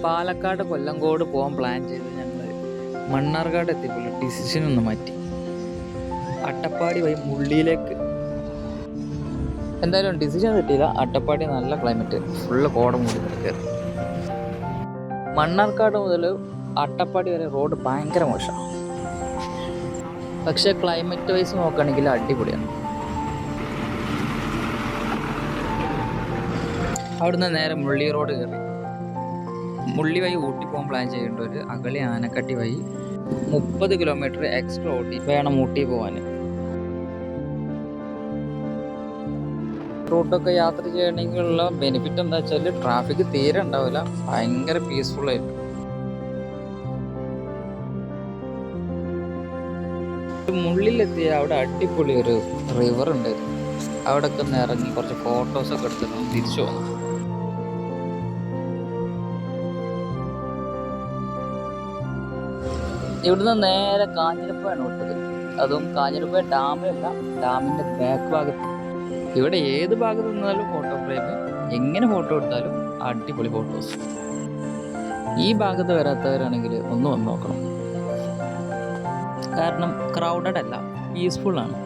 പാലക്കാട് കൊല്ലങ്കോട് പോകാൻ പ്ലാൻ ചെയ്ത് ഞങ്ങൾ മണ്ണാർക്കാട് എത്തിയപ്പോൾ ഡിസിഷൻ ഒന്ന് മാറ്റി. അട്ടപ്പാടി വഴി മുള്ളിയിലേക്ക്. എന്തായാലും ഡിസിഷൻ കിട്ടിയില്ല. അട്ടപ്പാടി നല്ല ക്ലൈമറ്റ്, ഫുള്ള് കോട മൂടി കിടക്കുക. മണ്ണാർക്കാട് മുതൽ അട്ടപ്പാടി വരെ റോഡ് ഭയങ്കര മോശമാണ്. പക്ഷെ ക്ലൈമറ്റ് വൈസ് നോക്കുകയാണെങ്കിൽ അടിപൊളിയാണ്. അവിടുന്ന് നേരെ മുള്ളി റോഡ് കയറി മുള്ളി വഴി ഊട്ടി പോകാൻ പ്ലാൻ ചെയ്യേണ്ടവർ അഗളി ആനക്കട്ടി വഴി 30 കിലോമീറ്റർ എക്സ്ട്രാ ഓട്ടി വേണം ഊട്ടി പോകാൻ. റൂട്ടൊക്കെ യാത്ര ചെയ്യണമെങ്കിലുള്ള ബെനിഫിറ്റ് എന്താ വെച്ചാൽ ട്രാഫിക് തീരെ ഉണ്ടാവില്ല, ഭയങ്കര പീസ്ഫുൾ ആയിരിക്കും. മുള്ളിലെത്തിയ അവിടെ അടിപൊളി ഒരു റിവർ ഉണ്ട്. അവിടെ ഒക്കെ ഒന്ന് ഇറങ്ങി കുറച്ച് ഫോട്ടോസൊക്കെ എടുത്തിട്ട് തിരിച്ചു പോകുന്നു. ഇവിടുന്ന് നേരെ കാഞ്ഞിരപ്പുഴയാണ് വിട്ടത്. അതും കാഞ്ഞിരപ്പുഴ ഡാമിലല്ല, ഡാമിൻ്റെ ബാക്ക് ഭാഗത്ത്. ഇവിടെ ഏത് ഭാഗത്ത് നിന്നാലും ഫോട്ടോ ഫ്രെയിം, എങ്ങനെ ഫോട്ടോ എടുത്താലും അടിപൊളി ഫോട്ടോസ്. ഈ ഭാഗത്ത് വരാത്തവരാണെങ്കിൽ ഒന്ന് വന്ന് നോക്കണം. കാരണം ക്രൗഡഡ് അല്ല, പീസ്ഫുൾ ആണ്.